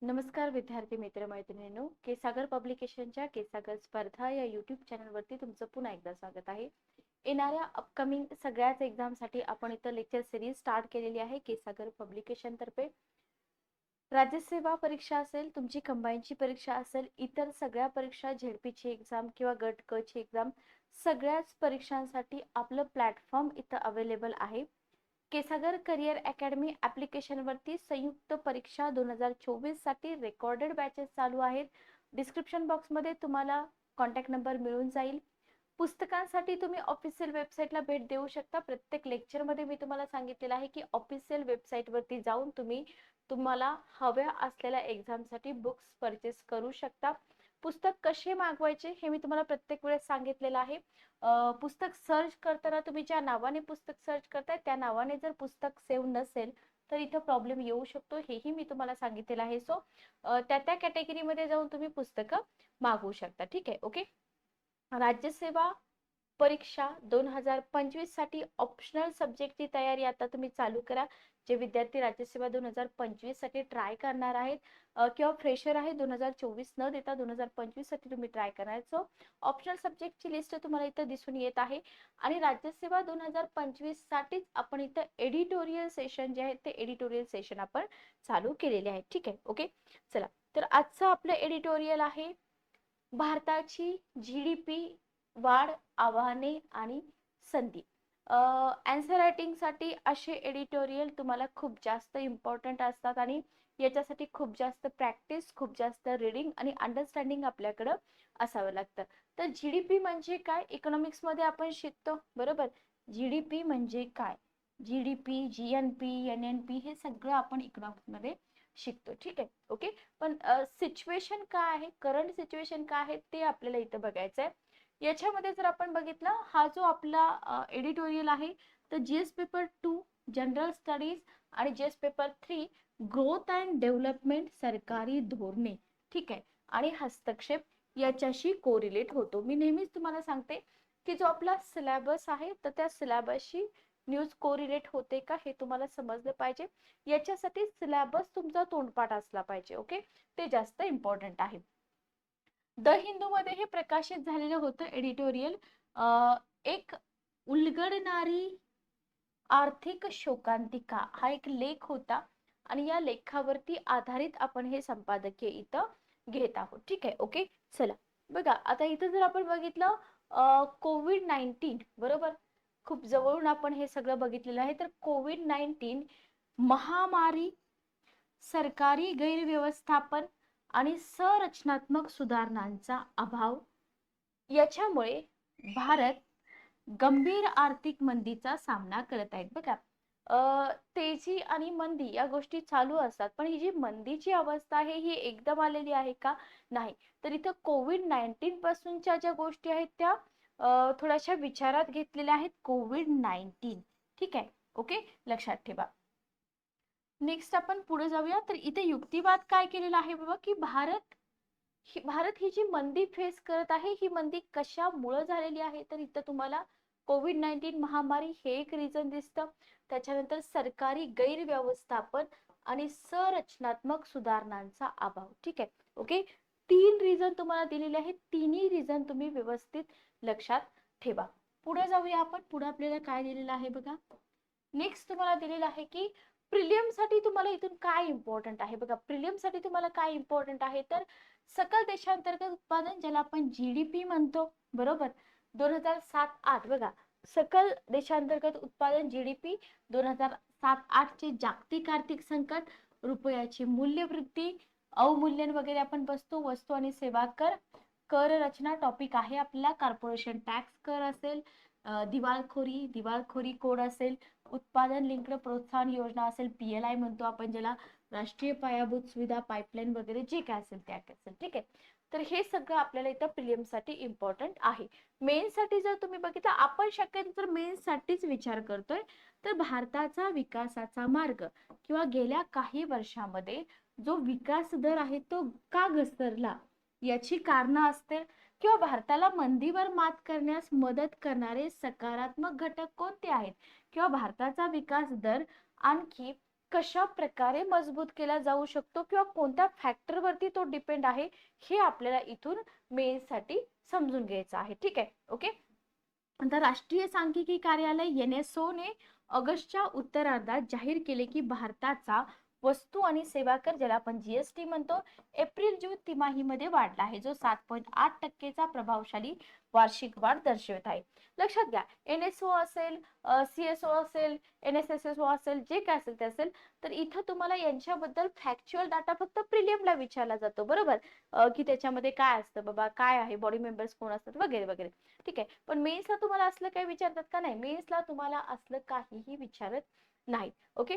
नमस्कार विद्यार्थी मित्र मैत्रिणींनो, केसागर पब्लिकेशनच्या केसागर स्पर्धा या यूट्यूब चॅनलवरती तुमचं पुन्हा एकदा स्वागत आहे. येणाऱ्या अपकमिंग सगळ्याच एक्झामसाठी आपण इथं लेक्चर सिरीज स्टार्ट केलेली आहे केसागर पब्लिकेशन तर्फे. राज्यसेवा परीक्षा असेल, तुमची कंबाईनची परीक्षा असेल, इतर सगळ्या परीक्षा, झेडपीची एक्झाम किंवा गट क ची एक्झाम, सगळ्याच परीक्षांसाठी आपलं प्लॅटफॉर्म इथं अवेलेबल आहे. केसागर करिअर अकॅडमी ऍप्लिकेशन वरती संयुक्त परीक्षा 2024 साठी रेकॉर्डेड बॅचेस चालू आहेत. डिस्क्रिप्शन बॉक्स मध्ये तुम्हाला कॉन्टॅक्ट नंबर मिळून जाईल. पुस्तकांसाठी तुम्ही ऑफिशियल वेबसाईटला भेट देऊ शकता. प्रत्येक लेक्चर मध्ये मी तुम्हाला सांगितलेलं आहे की ऑफिशियल वेबसाईट वरती जाऊन तुम्हाला हव्या असलेल्या एक्झामसाठी बुक्स परचेस करू शकता. पुस्तक कसे मागवायचे हे मी तुम्हाला प्रत्येक वेळेस सांगितलेलं आहे. पुस्तक सर्च करताना तुम्ही ज्या नावाने पुस्तक सर्च करताय त्या नावाने जर पुस्तक सेव्ह नसेल तर इथं प्रॉब्लेम येऊ शकतो, हेही मी तुम्हाला सांगितलेलं आहे. सो त्या कॅटेगरीमध्ये जाऊन तुम्ही पुस्तकं मागवू शकता. ठीक आहे, ओके. राज्यसेवा परीक्षा 2025 साठी ऑप्शनल सब्जेक्टची तयारी आता तुम्ही चालू करा. जे विद्यार्थी राज्यसेवा 2025 साठी ट्राय करणार आहेत किंवा फ्रेशर आहे, 2024 न देता 2025 साठी तुम्ही ट्राय करणार, सो ऑप्शनल सब्जेक्टची लिस्ट तुम्हाला इथं दिसून येत आहे. आणि राज्यसेवा 2025 साठीच आपण इथं एडिटोरियल सेशन जे आहे ते एडिटोरियल सेशन आपण चालू केलेले आहे. ठीक आहे, ओके. चला, तर आजचं आपलं एडिटोरियल आहे भारताची जीडीपी वाढ, आव्हाने आणि संधी. आन्सर रायटिंग साठी असे एडिटोरियल तुम्हाला खूप जास्त इम्पॉर्टंट असतात आणि याच्यासाठी खूप जास्त प्रॅक्टिस, खूप जास्त रीडिंग आणि अंडरस्टँडिंग आपल्याकडं असावं लागतं. तर जीडीपी म्हणजे काय, इकॉनॉमिक्स मध्ये आपण शिकतो, बरोबर. जीडीपी म्हणजे काय, जीडीपी, जीएनपी, एनएनपी हे सगळं आपण इकॉनॉमिक्स मध्ये शिकतो. ठीक आहे, ओके. पण सिच्युएशन काय आहे, करंट सिच्युएशन काय आहे ते आपल्याला इथं बघायचं आहे. याच्यामध्ये जर आपण बघितलं, हा जो आपला एडिटोरियल आहे, तर जीएस पेपर 2 जनरल स्टडीज आणि GS paper 3 growth and development सरकारी धोरणे, ठीक आहे, आणि हस्तक्षेप याच्याशी कोरिलेट होतो. मी नेहमीच तुम्हाला सांगते की जो आपला सिलेबस आहे तर त्या सिलेबसशी न्यूज कोरिलेट होते का हे तुम्हाला समजलं पाहिजे. याच्यासाठी सिलेबस तुमचा तोंडपाठ असला पाहिजे, ओके. ते जास्त इम्पॉर्टंट आहे. द हिंदू मध्ये हे प्रकाशित झालेलं होतं एडिटोरियल. एक उलगडणारी आर्थिक शोकांतिका हा एक लेख होता आणि या लेखावरती आधारित आपण हे संपादकीय इथं घेत आहोत. ठीक आहे, ओके. चला बघा, आता इथं जर आपण बघितलं कोविड-19, बरोबर, खूप जवळून आपण हे सगळं बघितलेलं आहे. तर कोविड-19 महामारी, सरकारी गैरव्यवस्थापन आणि संरचनात्मक सुधारणांचा अभाव याच्यामुळे भारत गंभीर आर्थिक मंदीचा सामना करत आहेत. बघा, तेजी आणि मंदी या गोष्टी चालू असतात, पण ही जी मंदीची अवस्था आहे ही एकदम आलेली आहे का, नाही. तर इथं कोविड-19 पासूनच्या ज्या गोष्टी आहेत त्या थोड्याशा विचारात घेतलेल्या आहेत. कोविड-19, ठीक आहे, ओके, लक्षात ठेवा. नेक्स्ट आपण पुढे जाऊया. तर इथे युक्तिवाद काय केलेला आहे बाबा, की भारत ही जी मंदी फेस करत आहे ही मंदी कशामुळे झालेली आहे, तर इथं तुम्हाला कोविड-19 महामारी हे एक रिझन दिसतं. त्याच्यानंतर सरकारी गैरव्यवस्थापन आणि संरचनात्मक सुधारणांचा अभाव. ठीक आहे, ओके. 3 रिझन तुम्हाला दिलेले आहेत. तिन्ही रिझन तुम्ही व्यवस्थित लक्षात ठेवा. पुढे जाऊया आपण. पुढे आपल्याला काय दिलेलं आहे बघा. नेक्स्ट तुम्हाला दिलेलं आहे की प्रिलियम साठी तुम्हाला इथून काय इम्पॉर्टंट आहे. बघा, प्रिलियम साठी तुम्हाला काय इम्पॉर्टंट आहे, तर सकल देशांतर्गत उत्पादन, ज्याला आपण जीडीपी म्हणतो, बरोबर, 2007-8, बघा, सकल देशांतर्गत उत्पादन जीडीपी 2007-8 चे जागतिक आर्थिक संकट, रुपयाची मूल्यवृद्धी, अवमूल्यन वगैरे आपण बसतो, वस्तू आणि सेवा कर, कर रचना टॉपिक आहे आपला, कॉर्पोरेशन टॅक्स कर असेल, दिवाळखोरी कोड असेल, उत्पादन लिंक्ड प्रोत्साहन योजना असेल, पीएलआय म्हणतो आपण ज्याला, राष्ट्रीय पायाभूत सुविधा पाईपलाईन वगैरे जे काय असेल त्या असेल. ठीक आहे, तर हे सगळं आपल्याला इथं प्रिलियम साठी इम्पॉर्टंट आहे. मेन साठी जर तुम्ही बघितलं, आपण शक्यतो तर मेन साठीच विचार करतोय, तर भारताचा विकासाचा मार्ग किंवा गेल्या काही वर्षांमध्ये जो विकास दर आहे तो का घसरला याची कारणं असतील, किंवा भारताला मंदीवर मात करण्यास मदत करणारे सकारात्मक घटक कोणते आहेत, किंवा भारताचा विकास दर आणखी कशा प्रकारे मजबूत केला जाऊ शकतो किंवा कोणत्या फॅक्टरवरती तो डिपेंड आहे हे आपल्याला इथून मेन्ससाठी समजून घ्यायचं आहे. ठीक आहे, ओके. तर राष्ट्रीय सांख्यिकी कार्यालय NSO ने ऑगस्टच्या उत्तरार्धात जाहीर केले की भारताचा वस्तू आणि सेवा कर, ज्याला आपण GST म्हणतो, एप्रिल जून तिमाहीमध्ये वाढला आहे, जो 7.8% प्रभावशाली वार्षिक वाढ दर्शवत आहे. लक्षात घ्या, NSO असेल, CSO असेल, NSSO असेल, जे काय असेल ते असेल, तर इथं तुम्हाला यांच्याबद्दल फॅक्च्युअल डाटा फक्त प्रिलियमला विचारला जातो, बरोबर, की त्याच्यामध्ये काय असतं बाबा, काय आहे, बॉडी मेंबर्स कोण असतात वगैरे वगैरे. ठीक आहे, पण मेन्सला तुम्हाला असलं काही विचारतात का? नाही, मेन्सला तुम्हाला असलं काहीही विचारत नाही. ओके,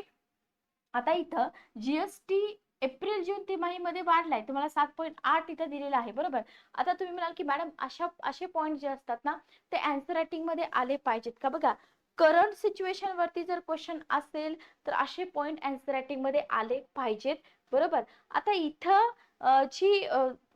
आता इथं GST एप्रिल जून तिमाहीमध्ये वाढलाय, तुम्हाला 7.8 इथं दिलेला आहे, बरोबर. आता तुम्ही म्हणाल की मॅडम असे पॉइंट जे असतात ना ते आन्सर रायटिंग मध्ये आले पाहिजेत का? बघा, करंट सिच्युएशन वरती जर क्वेश्चन असेल तर असे पॉइंट आन्सर रायटिंग मध्ये आले पाहिजेत, बरोबर. आता इथं जी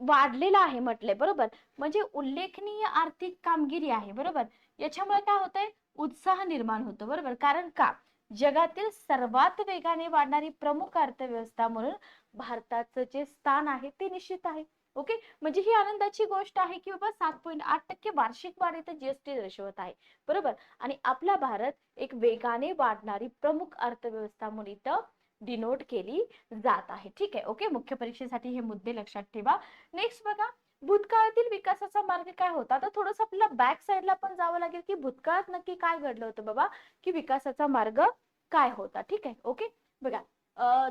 वाढलेला आहे म्हटलंय, बरोबर, म्हणजे उल्लेखनीय आर्थिक कामगिरी आहे, बरोबर. याच्यामुळे काय होतंय? उत्साह निर्माण होतो, बरोबर. कारण का? जगातील सर्वात वेगाने वाढणारी प्रमुख अर्थव्यवस्था म्हणून भारताचं जे स्थान आहे ते निश्चित आहे. ओके, म्हणजे ही आनंदाची गोष्ट आहे की बाबा 7.8% वार्षिक वाढ इथं GST दर्शवत आहे, बरोबर. आणि आपला भारत एक वेगाने वाढणारी प्रमुख अर्थव्यवस्था म्हणून इथं डिनोट केली जात आहे. ठीक आहे, ओके. मुख्य परीक्षेसाठी हे मुद्दे लक्षात ठेवा. नेक्स्ट बघा, भूतकाळातील विकासाचा मार्ग काय होता? आता थोडस आपल्याला बॅक साईडला पण जावं लागेल की भूतकाळात नक्की काय घडलं होतं बाबा, की विकासाचा मार्ग काय होता. ठीक आहे, ओके. बघा,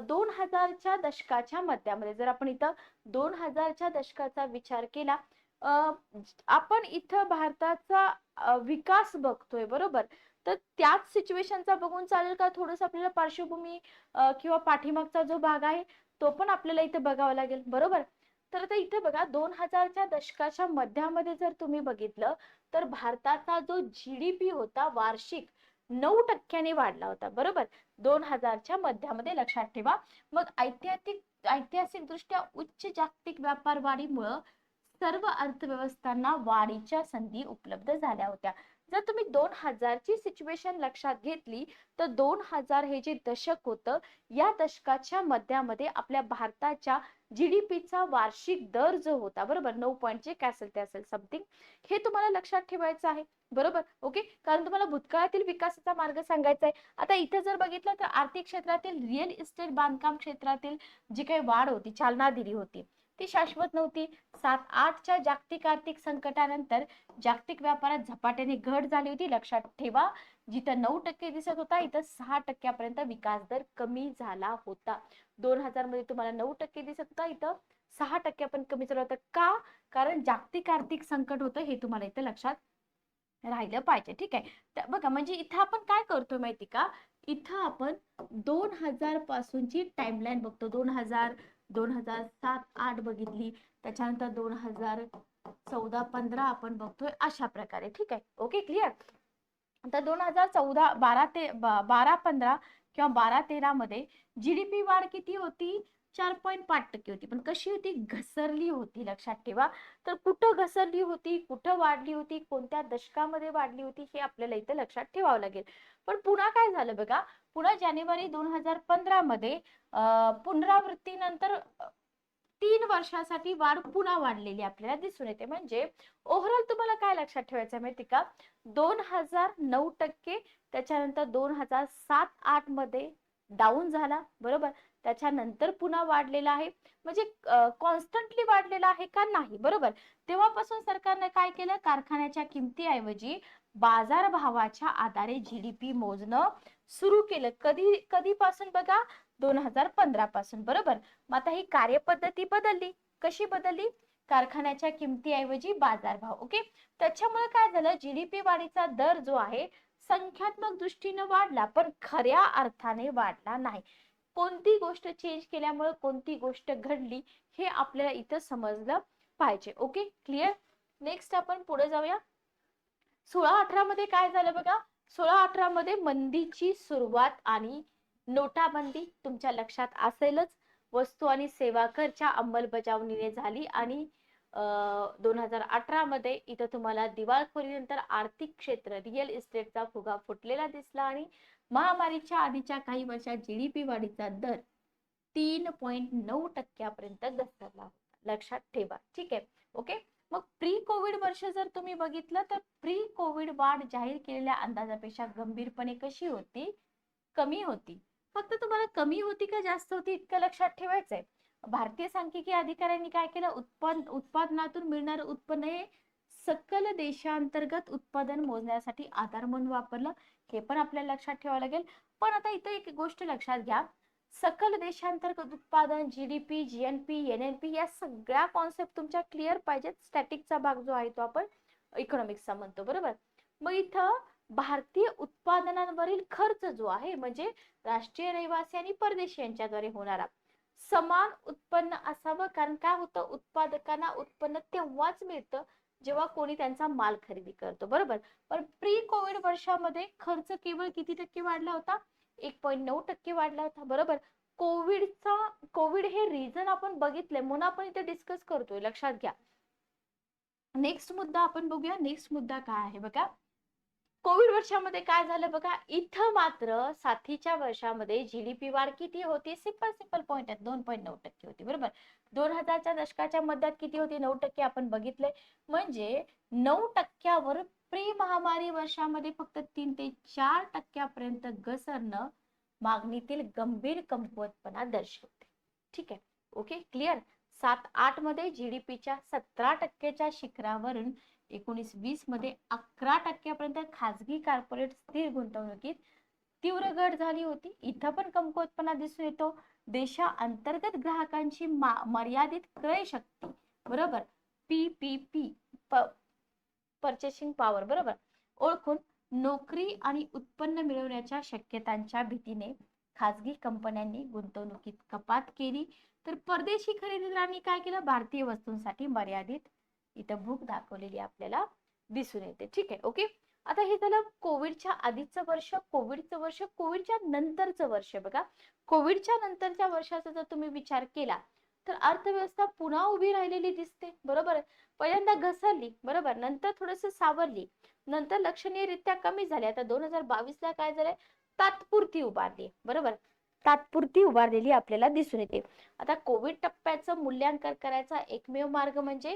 2000च्या दशकाच्या मध्यामध्ये जर आपण इथं 2000च्या दशकाचा विचार केला, आपण इथं भारताचा विकास बघतोय, बरोबर. तर त्याच सिच्युएशनचा बघून चालेल का? थोडस आपल्याला पार्श्वभूमी किंवा पाठीमागचा जो भाग आहे तो पण आपल्याला इथे बघावा लागेल, बरोबर. तर आता इथे बघा, 2000च्या दशकाच्या मध्यामध्ये जर तुम्ही बघितलं तर भारताचा जो GDP होता वार्षिक 9% वाढला होता, बरोबर, 2000च्या मध्यामध्ये. लक्षात ठेवा. मग ऐतिहासिक दृष्ट्या उच्च जागतिक व्यापार वाढीमुळे सर्व अर्थव्यवस्थांना वाढीच्या संधी उपलब्ध झाल्या होत्या. जर तुम्ही 2000ची सिच्युएशन लक्षात घेतली तर 2000 हे जे दशक होतं, या दशकाच्या मध्यामध्ये आपल्या भारताच्या GDPचा वार्षिक दर जो होता, बरोबर, 9 पॉईंट जे काय असेल ते असेल समथिंग, हे तुम्हाला लक्षात ठेवायचं आहे, बरोबर. ओके, कारण तुम्हाला भूतकाळातील विकासाचा मार्ग सांगायचा आहे. आता इथे जर बघितलं तर आर्थिक क्षेत्रातील रिअल इस्टेट बांधकाम क्षेत्रातील जी काही वाढ होती, चालना दिली होती, ती शाश्वत नव्हती. 7-8च्या जागतिक आर्थिक संकटानंतर जागतिक व्यापारात झपाट्याने घट झाली होती. लक्षात ठेवा, जिथं 9% दिसत होता इथं 6% विकास दर कमी झाला होता. 2000 मध्ये तुम्हाला 9% दिसत होता, इथं 6% पण कमी झाला होता. का? कारण जागतिक आर्थिक संकट होतं, हे तुम्हाला इथं लक्षात राहिलं पाहिजे. ठीक आहे, बघा, म्हणजे इथं आपण काय करतो माहिती का? इथं आपण 2000 पासूनची टाइमलाईन बघतो. 2000, 2007-8 बघितली, त्याच्यानंतर 2014-15 आपण बघतोय, अशा प्रकारे. ठीक आहे, ओके, क्लिअर. आता 2014, 12-15 किंवा 12-13 मध्ये GDP वाढ किती होती? 4.5% होती. पण कशी होती? घसरली होती. लक्षात ठेवा. तर कुठं घसरली होती, कुठं वाढली होती, कोणत्या दशकामध्ये वाढली होती, हे आपल्याला इथे लक्षात ठेवावं लागेल. पण पुन्हा काय झालं बघा, पुन्हा जानेवारी 2015 मध्ये पुनरावृत्तीनंतर 3 वर्षासाठी वाढ पुन्हा वाढलेली आपल्याला दिसून येते. म्हणजे ओव्हरऑल तुम्हाला काय लक्षात ठेवायचं माहिती का? 2000 9%, त्याच्यानंतर 2007-8 मध्ये डाऊन झाला, बरोबर, त्याच्यानंतर पुन्हा वाढलेला आहे. म्हणजे कॉन्स्टंटली वाढलेला आहे का? नाही, बरोबर. तेव्हापासून सरकारने काय केलं? कारखान्याच्या किमतीऐवजी बाजारभावाच्या आधारे GDP मोजणं सुरू केलं. कधीपासून बघा? 2015 पासून, बरोबर. मग आता ही कार्यपद्धती बदलली. कशी बदलली? कारखान्याच्या किमतीऐवजी बाजारभाव. ओके, त्याच्यामुळे काय झालं? GDP वाढीचा दर जो आहे संख्यात्मक दृष्टीने वाढला, पण खऱ्या अर्थाने वाढला नाही. कोणती गोष्ट चेंज केल्यामुळे कोणती गोष्ट घडली, हे आपल्याला इथं समजलं पाहिजे. Okay, clear. नेक्स्ट आपण पुढे जाऊया. 16-18 मध्ये काय झालं बघा? 16-18 मध्ये मंदीची सुरुवात आणि नोटाबंदी तुमच्या लक्षात असेलच. वस्तू आणि सेवा करच्या अंमलबजावणीने झाली आणि 2018 मध्ये इथं तुम्हाला दिवाळखोरीनंतर आर्थिक क्षेत्र रिअल इस्टेटचा फुगा फुटलेला दिसला आणि महामारीच्या आधीच्या काही वर्षात जीडीपी वाढीचा दर 3.9% घसरला होता, लक्षात ठेवा. ठीक आहे, ओके. मग प्री कोविड वर्ष जर तुम्ही बघितलं तर प्री कोविड वाढ जाहीर केलेल्या अंदाजापेक्षा गंभीरपणे कशी होती? कमी होती. फक्त तुम्हाला कमी होती का जास्त होती इतकं लक्षात ठेवायचंय. भारतीय सांख्यिकी अधिकाऱ्यांनी काय केलं, उत्पादनातून मिळणारं उत्पन्न हे सकल देशांतर्गत उत्पादन मोजण्यासाठी आधार म्हणून वापरलं. हे पण आपल्याला लक्षात ठेवावं लागेल. पण आता इथं एक गोष्ट लक्षात घ्या, सकल देशांतर्गत उत्पादन, जीडीपी, जीएनपी, एनएनपी या सगळ्या कॉन्सेप्ट तुमच्या क्लिअर पाहिजेत. स्टॅटिकचा भाग जो आहे तो आपण इकॉनॉमिक्सचा म्हणतो, बरोबर. मग इथं भारतीय उत्पादनांवरील खर्च जो आहे म्हणजे राष्ट्रीय रहिवासी आणि परदेशी यांच्याद्वारे होणारा समान उत्पन्न असावं. कारण काय होतं, उत्पादकांना उत्पन्न तेव्हाच मिळतं जेव्हा कोणी त्यांचा माल खरेदी करतो, बरोबर. पण प्री कोविड वर्षामध्ये खर्च केवळ किती टक्के वाढला होता? 1.9% वाढला होता, बरोबर. कोविड हे रिझन आपण बघितले म्हणून आपण इथे डिस्कस करतोय, लक्षात घ्या. नेक्स्ट मुद्दा आपण बघूया. नेक्स्ट मुद्दा काय आहे बघा, कोविड वर्षामध्ये काय झालं बघा. इथं मात्र साथीच्या वर्षामध्ये जीडीपी वाढ किती होती? सिंपल पॉइंट आहे, 2.9% होती, बरोबर. 2000च्या दशकाच्या मध्यात किती होती? 9% आपण बघितले. म्हणजे 9%वर प्री महामारी वर्षामध्ये फक्त 3 ते 4% घसरणं मागणीतील गंभीर कमकुवतपणा दर्शवते. ठीक आहे, ओके, क्लिअर. 7-8 मध्ये जीडीपीच्या 17%च्या शिखरावरून 19-20 मध्ये 11%पर्यंत खासगी कॉर्पोरेट स्थिर गुंतवणुकीत तीव्र घट झाली होती. इथं पण कमकुवतपणा दिसून येतो. देशांतर्गत ग्राहकांची मर्यादित क्रय शक्ती, बरोबर, पीपीपी परचेसिंग पॉवर, बरोबर, ओळखून नोकरी आणि उत्पन्न मिळवण्याच्या शक्यतांच्या भीतीने खासगी कंपन्यांनी गुंतवणुकीत कपात केली. तर परदेशी खरेदीदारांनी काय केलं? भारतीय वस्तूंसाठी मर्यादित इथं भूक दाखवलेली आपल्याला दिसून येते. ठीक आहे, ओके. आता हे झालं कोविडच्या आधीचं वर्ष, कोविडचं वर्ष, कोविडच्या नंतरचं वर्ष. बघा, कोविडच्या नंतरच्या वर्षाचा जर तुम्ही विचार केला तर अर्थव्यवस्था पुन्हा उभी राहिलेली दिसते, बरोबर. पहिल्यांदा घसरली, बरोबर, नंतर थोडस सावरली, नंतर लक्षणीयरित्या कमी झाली. आता 2022 ला काय झालंय? तात्पुरती उभारली, बरोबर, तात्पुरती उभारलेली आपल्याला दिसून येते. आता कोविड टप्प्याचं मूल्यांकन करायचा एकमेव मार्ग म्हणजे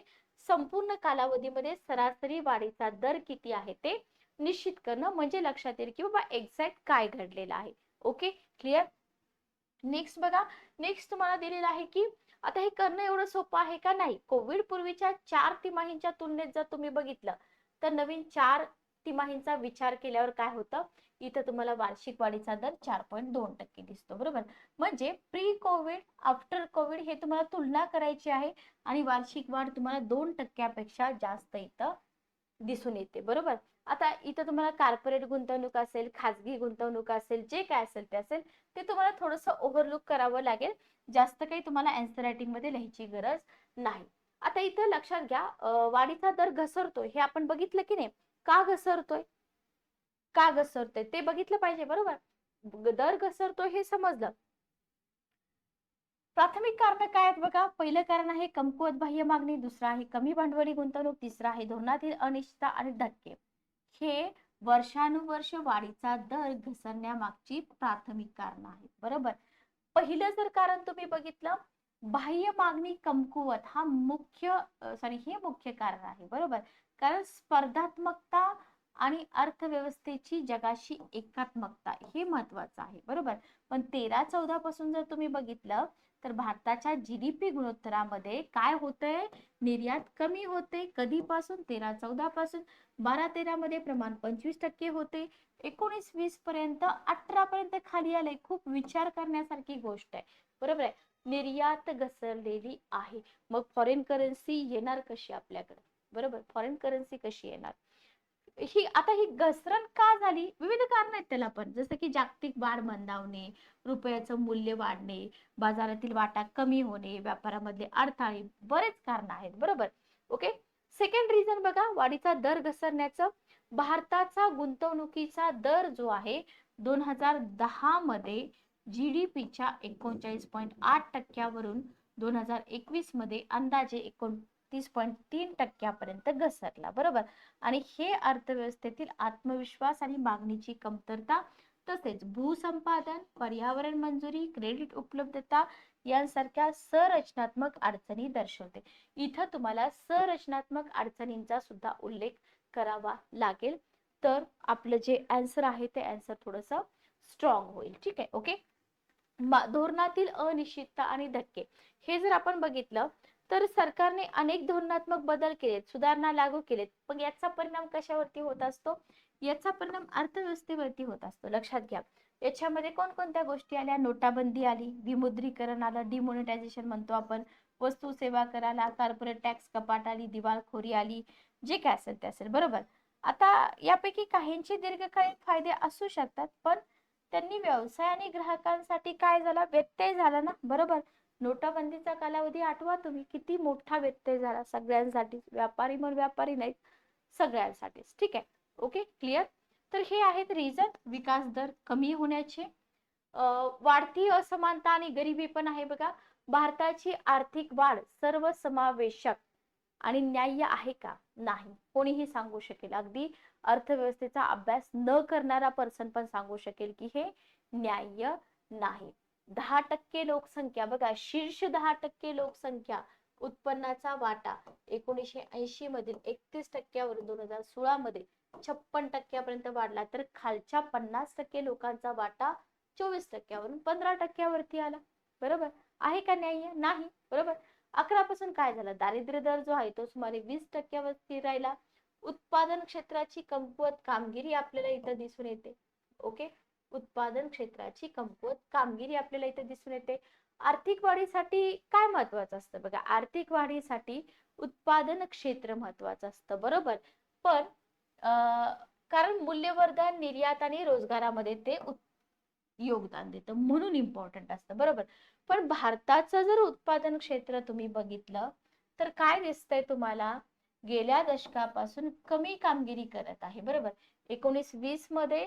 संपूर्ण कालावधीमध्ये सरासरी वाढीचा दर किती आहे ते निश्चित करणं. म्हणजे लक्षात येईल की बाबा एक्झॅक्ट काय घडलेलं आहे. Okay, clear. नेक्स्ट बघा, नेक्स्ट तुम्हाला दिलेलं आहे की आता हे करणं एवढं सोपं आहे का? नाही. कोविड पूर्वीच्या 4 तिमाहींच्या तुलनेत जर तुम्ही बघितलं तर नवीन 4 तिमाहींचा विचार केल्यावर काय होतं, इथं तुम्हाला वार्षिक वाढीचा दर 4.2% दिसतो, बरोबर. म्हणजे प्री कोविड, आफ्टर कोविड हे तुम्हाला तुलना करायची आहे आणि वार्षिक वाढ तुम्हाला 2%पेक्षा जास्त इथं दिसून येते, बरोबर. आता इथं तुम्हाला कॉर्पोरेट गुंतवणूक असेल, खाजगी गुंतवणूक असेल, जे काय असेल ते असेल ते तुम्हाला थोडंसं ओव्हरलुक करावं लागेल. जास्त काही तुम्हाला आन्सर रायटिंग मध्ये लिहायची गरज नाही. आता इथं लक्षात घ्या, वाढीचा दर घसरतोय हे आपण बघितलं की नाही. का घसरतोय, का घसरतोय ते बघितलं पाहिजे, बरोबर. दर घसरतोय हे समजलं. प्राथमिक कारण काय आहेत बघा. पहिलं कारण आहे कमकुवत बाह्य मागणी, दुसरं आहे कमी भांडवली गुंतवणूक, तिसरं आहे धोरणातील अनिश्चितता आणि धक्के. हे वर्षानुवर्ष वाढीचा दर घसरण्यामागची प्राथमिक कारण आहेत, बरोबर. पहिलं जर कारण तुम्ही बघितलं, बाह्य मागणी कमकुवत हा हे मुख्य कारण आहे, बरोबर. कारण स्पर्धात्मकता आणि अर्थव्यवस्थेची जगाशी एकात्मकता हे महत्वाचं आहे, बरोबर. पण 13-14 पासून जर तुम्ही बघितलं तर भारताच्या जीडीपी गुणोत्तरामध्ये काय होतंय? निर्यात कमी होते. कधीपासून? 13-14 पासून. 12-13 मध्ये प्रमाण 25% होते. 19-20 पर्यंत 18 पर्यंत खाली आले. खूप विचार करण्यासारखी गोष्ट आहे, बरोबर आहे. निर्यात घसरलेली आहे. मग फॉरेन करन्सी येणार कशी आपल्याकडे, बरोबर. फॉरेन करन्सी कशी येणार? ही घसरण का झाली? विविध कारण आहेत त्याला पण, जसं की जागतिक वाढ मंदावणे, रुपयाचं मूल्य वाढणे, बाजारातील वाटा कमी होणे, व्यापारामधले अडथळे, बरेच कारण आहेत, बरोबर. ओके. सेकंड रिझन बघा वाढीचा दर घसरण्याचं, भारताचा गुंतवणुकीचा दर जो आहे 2010 मध्ये जीडीपीच्या 39.8%वरून 2021 मध्ये अंदाजे 29.3% घसरला, बरोबर. आणि हे अर्थव्यवस्थेतील आत्मविश्वास आणि मागणीची कमतरता तसेच भूसंपादन, पर्यावरण मंजुरी, क्रेडिट उपलब्धता यांसारख्या संरचनात्मक अडचणी दर्शवते. इथं तुम्हाला संरचनात्मक अडचणींचा सुद्धा उल्लेख करावा लागेल, तर आपलं जे आन्सर आहे ते आन्सर थोडस स्ट्रॉंग होईल. ठीक आहे, ओके. धोरणातील अनिश्चितता आणि धक्के, हे जर आपण बघितलं तर सरकारने अनेक धोरणात्मक बदल केलेत, सुधारणा लागू केलेत, पण याचा परिणाम कशावरती होत असतो? याचा परिणाम अर्थव्यवस्थेवरती होत असतो. लक्षात घ्या. याच्यामध्ये कोणकोणत्या गोष्टी आल्या? नोटाबंदी आली, विमुद्रीकरण आलं, डिमॉनिटायझेशन म्हणतो आपण, वस्तू सेवा कर आला, कॉर्पोरेट टॅक्स कपात आली, दिवाळखोरी आली, जे काय असेल ते असेल. बरोबर. आता यापैकी काहींचे दीर्घकालीन फायदे असू शकतात, पण त्यांनी व्यवसाय आणि ग्राहकांसाठी काय झाला? व्यत्यय झाला ना. बरोबर. नोटाबंदीचा कालावधी आठवा तुम्ही, किती मोठा व्यत्यय झाला सगळ्यांसाठी, व्यापारी म्हणून व्यापारी नाहीत, सगळ्यांसाठीच. ठीक आहे, ओके, क्लिअर. तर हे आहेत रिझन. विकास दर कमी होण्याचे, वाढती असमानता आणि गरिबी पण आहे बघा. भारताची आर्थिक वाढ सर्वसमावेशक आणि न्याय्य आहे का? नाही. कोणीही सांगू शकेल, अगदी अर्थव्यवस्थेचा अभ्यास न करणारा पर्सन पण सांगू शकेल की हे न्याय्य नाही. 10% लोकसंख्या बघा, शीर्ष 10% लोकसंख्या उत्पन्नाचा वाटा 1980 मधील 31% 2016 मध्ये 56% वाढला, तर खालच्या 50% लोकांचा वाटा 24% 15% आला. बरोबर. आहे का न्याय्य? नाही. बरोबर. 11 पासून काय झालं? दारिद्र्य दर जो आहे तो सुमारे 20% राहिला. उत्पादन क्षेत्राची कमकुवत कामगिरी आपल्याला इथं दिसून येते. ओके. उत्पादन क्षेत्राची कमकुवत कामगिरी आपल्याला इथे दिसून येते. आर्थिक वाढीसाठी काय महत्वाचं असतं? बघा, आर्थिक वाढीसाठी उत्पादन क्षेत्र महत्वाचं असतं. बरोबर. पण कारण मूल्यवर्धन, निर्यात आणि रोजगारामध्ये ते योगदान देतं, म्हणून इम्पॉर्टंट असतं. बरोबर. पण भारताचं जर उत्पादन क्षेत्र तुम्ही बघितलं तर काय दिसतंय तुम्हाला? गेल्या दशकापासून कमी कामगिरी करत आहे. बरोबर. 19-20 मध्ये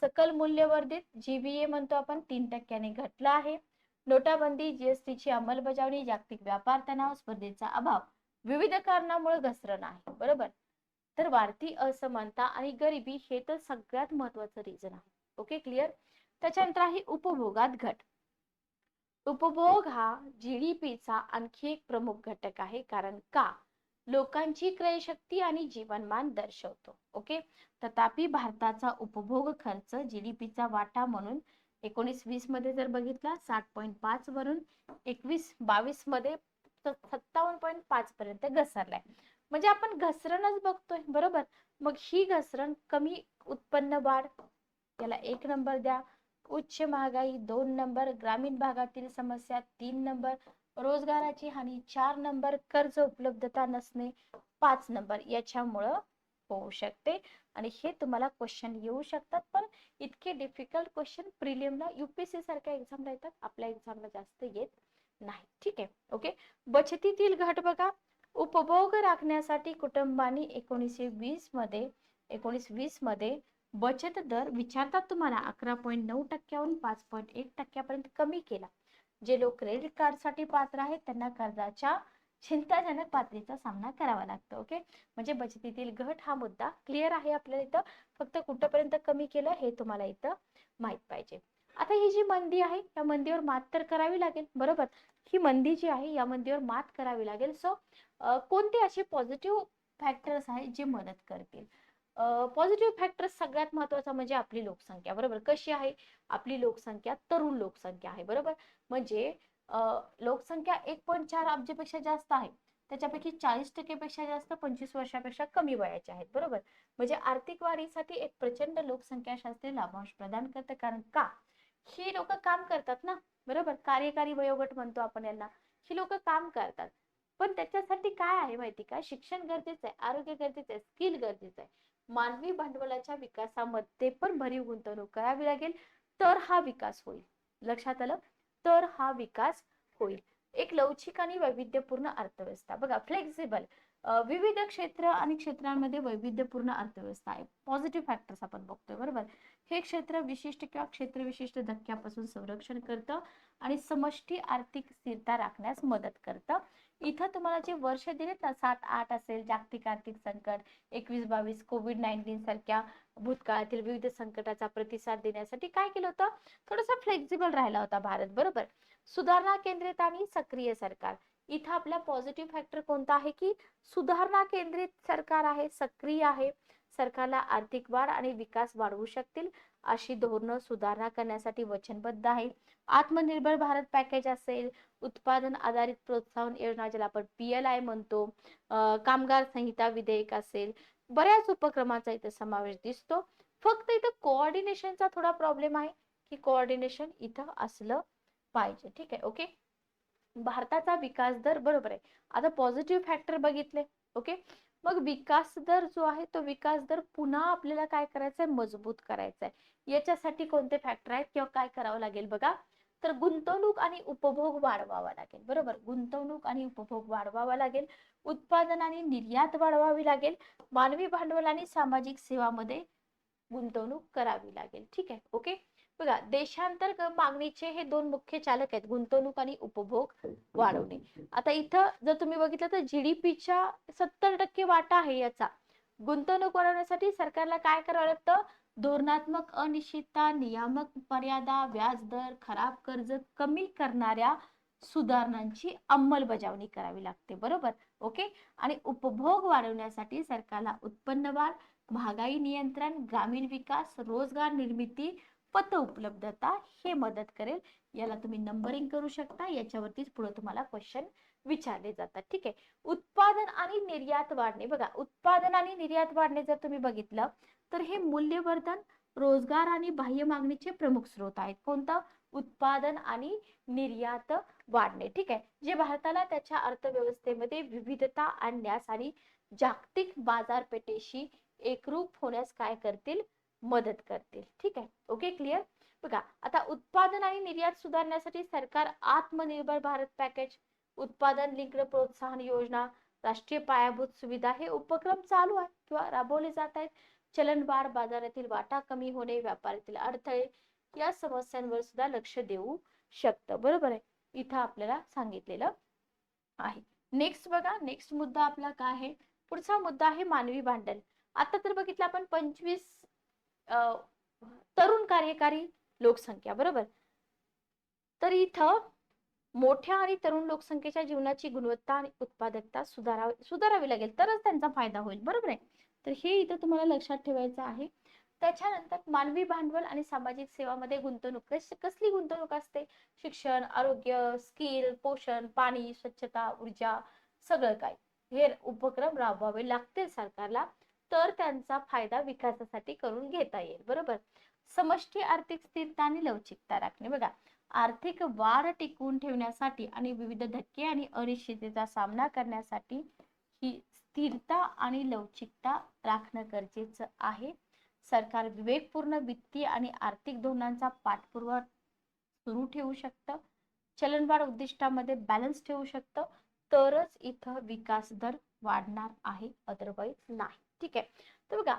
सकल मूल्यवर्धित जीबीए म्हणतो आपण 3% घटला आहे. नोटाबंदी, जीएसटीची अंमलबजावणी, जागतिक व्यापार तणाव, स्पर्धेचा अभाव, विविध कारणामुळे घसरण आहे. बरोबर. तर वाढती असमानता आणि गरिबी हे तर सगळ्यात महत्वाचं रिझन आहे. Okay, clear. त्याच्यानंतर आहे उपभोगात घट. उपभोग हा जीडीपीचा आणखी एक प्रमुख घटक आहे. कारण का? लोकांची क्रयशक्ती आणि जीवनमान दर्शवतो. ओके. तथापि भारताचा उपभोग खर्च जीडीपीचा वाटा म्हणून 19-20 मध्ये जर बघितला 60.5 वरून 21-22 मध्ये 57.5 पर्यंत घसरलाय. म्हणजे आपण घसरणच बघतोय. बरोबर. मग ही घसरण, कमी उत्पन्न वाढ, याला 1 नंबर द्या. उच्च महागाई 2 नंबर, ग्रामीण भागातील समस्या 3 नंबर, रोजगाराची हानी 4 नंबर, कर्ज उपलब्धता नसणे 5 नंबर याच्यामुळं होऊ शकते. आणि हे तुम्हाला क्वेश्चन येऊ शकतात, पण इतके डिफिकल्ट क्वेश्चन प्रिलिमला UPSC सारख्या एक्झामला येतात, आपल्या एक्झामला जास्त येत नाही. ठीक आहे, ओके. बचतीतील घट बघा. उपभोग राखण्यासाठी कुटुंबांनी 19-20 मध्ये बचत दर विचारतात तुम्हाला 11.9% 5.1% कमी केला. जे लोक क्रेडिट कार्ड साठी पात्र आहेत त्यांना कर्जाच्या चिंताजनक पातळीचा सामना करावा लागतो. ओके. म्हणजे बचतीतील घट हा मुद्दा क्लिअर आहे आपल्याला इथं. फक्त कुठपर्यंत कमी केलं हे तुम्हाला इथं माहित पाहिजे. आता ही जी मंदी आहे या मंदीवर मात तर करावी लागेल. बरोबर. ही मंदी जी आहे या मंदीवर मात करावी लागेल. सो कोणते असे पॉझिटिव्ह फॅक्टर्स आहेत जे मदत करतील? पॉझिटिव्ह फॅक्टर्स सगळ्यात महत्वाचा म्हणजे आपली लोकसंख्या. बरोबर. कशी आहे? आपली लोकसंख्या तरुण लोकसंख्या आहे. बरोबर. म्हणजे लोकसंख्या 1.4 अब्जपेक्षा जास्त आहे. त्याच्यापैकी 40% पेक्षा जास्त 25 वर्षापेक्षा कमी वयाचे आहेत. बरोबर. म्हणजे आर्थिक वाढीसाठी एक प्रचंड लोकसंख्याशास्त्रीय लाभांश प्रदान करते. कारण का? ही लोक काम करतात ना. बरोबर. कार्यकारी वयोगट म्हणतो आपण यांना. ही लोक काम करतात, पण त्याच्यासाठी काय आहे माहिती का? शिक्षण गरजेचं आहे, आरोग्य गरजेचं आहे, स्किल गरजेचं आहे. मानवी भांडवलाच्या विकासामध्ये पण भरीव गुंतवणूक करावी लागेल, तर हा विकास होईल. लक्षात आलं? तर हा विकास होईल. एक लवचिक आणि वैविध्यपूर्ण अर्थव्यवस्था बघा, फ्लेक्झिबल, विविध क्षेत्र आणि क्षेत्रांमध्ये वैविध्यपूर्ण अर्थव्यवस्था आहे. पॉझिटिव्ह फॅक्टर्स आपण बघतोय. बरोबर. हे क्षेत्र विशिष्ट किंवा क्षेत्रविशिष्ट धक्क्यापासून संरक्षण करतं आणि समष्टी आर्थिक स्थिरता राखण्यास मदत करतं. इथं तुम्हाला जे वर्ष दिलेत ना 7-8 असेल, जागतिक आर्थिक संकट, 21-22 कोविड-19 सारख्या भूतकाळातील विविध संकटाचा प्रतिसाद देण्यासाठी काय केलं होतं, थोडंसं फ्लेक्झिबल राहिला होता भारत, बरोबर. सुधारणा केंद्रित आणि सक्रिय सरकार. इथं आपला पॉझिटिव्ह फॅक्टर कोणता आहे, की सुधारणा केंद्रित सरकार आहे, सक्रिय आहे. सरकारला आर्थिक वाढ आणि विकास वाढवू शकतील अशी धोरणं सुधारणा करण्यासाठी वचनबद्ध आहे. आत्मनिर्भर भारत पॅकेज असेल, उत्पादन आधारित प्रोत्साहन योजना ज्याला आपण PLI म्हणतो, कामगार संहिता विधेयक असेल, बऱ्याच उपक्रमांचा इथं समावेश दिसतो. फक्त इथं कोऑर्डिनेशनचा थोडा प्रॉब्लेम आहे, की कोऑर्डिनेशन इथं असलं पाहिजे. ठीक आहे, ओके. भारताचा विकास दर बरोबर आहे. आता पॉझिटिव्ह फॅक्टर बघितले, ओके. मग विकास दर जो आहे तो विकास दर पुन्हा आपल्याला काय करायचंय, मजबूत करायचा आहे. याच्यासाठी कोणते फॅक्टर आहेत किंवा काय करावं लागेल बघा, तर गुंतवणूक आणि उपभोग वाढवावा लागेल, बरोबर. गुंतवणूक आणि उपभोग वाढवावा लागेल, उत्पादन आणि निर्यात वाढवावी लागेल, मानवी भांडवल आणि सामाजिक सेवामध्ये गुंतवणूक करावी लागेल. ठीक आहे, ओके. बघा, देशांतर्गत मागणीचे हे दोन मुख्य चालक आहेत, गुंतवणूक आणि उपभोग वाढवणे. आता इथं जर तुम्ही बघितलं तर GDPच्या 70% वाटा आहे याचा. गुंतवणूक वाढवण्यासाठी सरकारला काय करावं लागतं, धोरणात्मक अनिश्चितता, नियामक मर्यादा, व्याजदर, खराब कर्ज कमी करणाऱ्या सुधारणांची अंमलबजावणी करावी लागते, बरोबर, ओके. आणि उपभोग वाढवण्यासाठी सरकारला उत्पन्न वाढ, महागाई नियंत्रण, ग्रामीण विकास, रोजगार निर्मिती, पत उपलब्धता हे मदत करेल. याला तुम्ही नंबरिंग करू शकता, याच्यावरतीच पुढे तुम्हाला क्वेश्चन विचारले जातात. ठीक आहे. उत्पादन आणि निर्यात वाढणे. बघा, उत्पादन आणि निर्यात वाढणे जर तुम्ही बघितलं तर हे मूल्यवर्धन, रोजगार आणि बाह्य मागणीचे प्रमुख स्रोत आहेत. कोणतं, उत्पादन आणि निर्यात वाढणे. ठीक आहे, जे भारताला त्याच्या अर्थव्यवस्थेमध्ये विविधता आणण्यास आणि जागतिक बाजारपेठेशी एकरूप होण्यास काय करतील, मदत करतील. ठीक आहे, ओके, क्लिअर. बघा, आता उत्पादन आणि निर्यात सुधारण्यासाठी सरकार आत्मनिर्भर भारत पॅकेज, उत्पादन लिंक्ड प्रोत्साहन योजना, राष्ट्रीय पायाभूत सुविधा हे उपक्रम चालू आहेत किंवा राबवले जात आहेत. चलनवाढ, बाजारातील वाटा कमी होणे, व्यापारातील अडथळे या समस्यांवर सुद्धा लक्ष देऊ शकतं, बरोबर आहे. इथं आपल्याला सांगितलेलं आहे. नेक्स्ट बघा, नेक्स्ट मुद्दा आपला काय आहे, पुढचा मुद्दा आहे मानवी भांडवल. आता तर बघितलं आपण 25 तरुण कार्यकारी लोकसंख्या, बरोबर. तर इथं मोठ्या आणि तरुण लोकसंख्येच्या जीवनाची गुणवत्ता आणि उत्पादकता सुधारावी लागेल, तरच त्यांचा फायदा होईल, बरोबर आहे. तर हे इथं तुम्हाला लक्षात ठेवायचं आहे. त्याच्यानंतर मानवी भांडवल आणि सामाजिक सेवामध्ये गुंतवणूक. कसली गुंतवणूक असते, शिक्षण, आरोग्य, स्किल, पोषण, पाणी, स्वच्छता, ऊर्जा, सगळं काय हे उपक्रम राबवावे लागतील सरकारला, तर त्यांचा फायदा विकासासाठी करून घेता येईल, बरोबर. समष्टी आर्थिक स्थिरता आणि लवचिकता राखणे. बघा, आर्थिक वाढ टिकवून ठेवण्यासाठी आणि विविध धक्के आणि अनिश्चिततेचा सामना करण्यासाठी ही स्थिरता आणि लवचिकता राखणं गरजेचं आहे. सरकार विवेकपूर्ण वित्तीय आणि आर्थिक धोरणांचा पाठपुरावा सुरू ठेवू शकतं, चलनवाढ उद्दिष्टामध्ये बॅलन्स ठेवू शकतं, तरच इथं विकास दर वाढणार आहे, अदरवाईज नाही. ठीक आहे. तर बघा,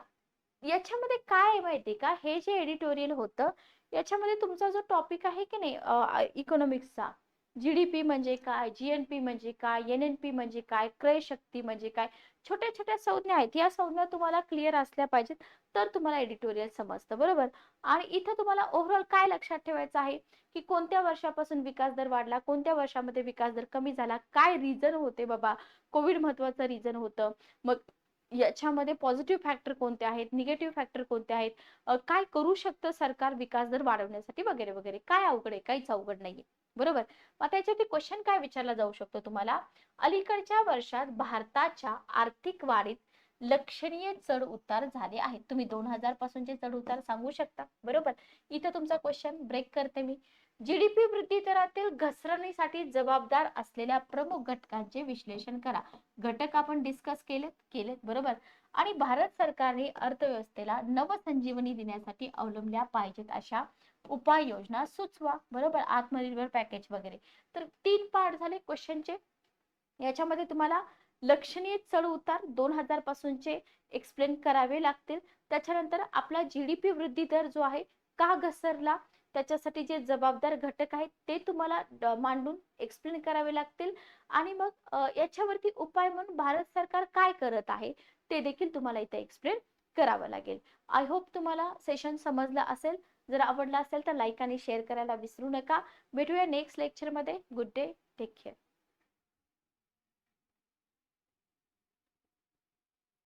याच्यामध्ये काय आहे माहिती का, हे जे एडिटोरियल होतं याच्यामध्ये तुमचा जो टॉपिक आहे की नाही इकॉनॉमिक्सचा, GDP म्हणजे काय, GNP म्हणजे काय, NNP म्हणजे काय, क्रय शक्ती म्हणजे काय, छोट्या छोट्या संज्ञा आहेत, या संज्ञा तुम्हाला क्लिअर असल्या पाहिजेत, तर तुम्हाला एडिटोरियल समजतं, बरोबर. आणि इथं तुम्हाला ओव्हरऑल काय लक्षात ठेवायचं आहे, की कोणत्या वर्षापासून विकास दर वाढला, कोणत्या वर्षामध्ये विकास दर कमी झाला, काय रिझन होते बाबा, कोविड महत्वाचं रिझन होतं, मग याच्यामध्ये पॉझिटिव्ह फॅक्टर कोणते आहेत, निगेटिव्ह फॅक्टर कोणते आहेत, काय करू शकतं सरकार विकास दर वाढवण्यासाठी, वगैरे वगैरे. काय अवघड आहे, काहीच अवघड नाहीये, बरोबर. मग त्याच्यावरती क्वेश्चन काय विचारला जाऊ शकतो तुम्हाला, अलीकडच्या वर्षात भारताच्या आर्थिक वाढीत लक्षणीय चढ उतार झाले आहेत. तुम्ही 2000 पासूनचे चढ उतार सांगू शकता, बरोबर. इथं तुमचा क्वेश्चन ब्रेक करते मी. GDP वृद्धी दरातील घसरणीसाठी जबाबदार असलेल्या प्रमुख घटकांचे विश्लेषण करा. घटक आपण डिस्कस केलेत, बरोबर. आणि भारत सरकारने अर्थव्यवस्थेला नवसंजीवनी देण्यासाठी अवलंबल्या पाहिजेत अशा उपाययोजना सुचवा, बरोबर. आत्मनिर्भर पॅकेज वगैरे. तर 3 पार्ट झाले क्वेश्चनचे. याच्यामध्ये तुम्हाला लक्षणीय चढ उतार 2000 पासूनचे एक्सप्लेन करावे लागतील. त्याच्यानंतर आपला GDP वृद्धी दर जो आहे का घसरला, त्याच्यासाठी जे जबाबदार घटक आहेत ते तुम्हाला मांडून एक्सप्लेन करावे लागतील आणि मग याच्यावरती उपाय म्हणून भारत सरकार काय करत आहे ते देखील तुम्हाला इथे एक्सप्लेन करावं लागेल. आय होप तुम्हाला सेशन समजलं असेल. जर आवडला असेल तर लाईक आणि शेअर करायला विसरू नका. भेटूया नेक्स्ट लेक्चरमध्ये. Good day. Take care.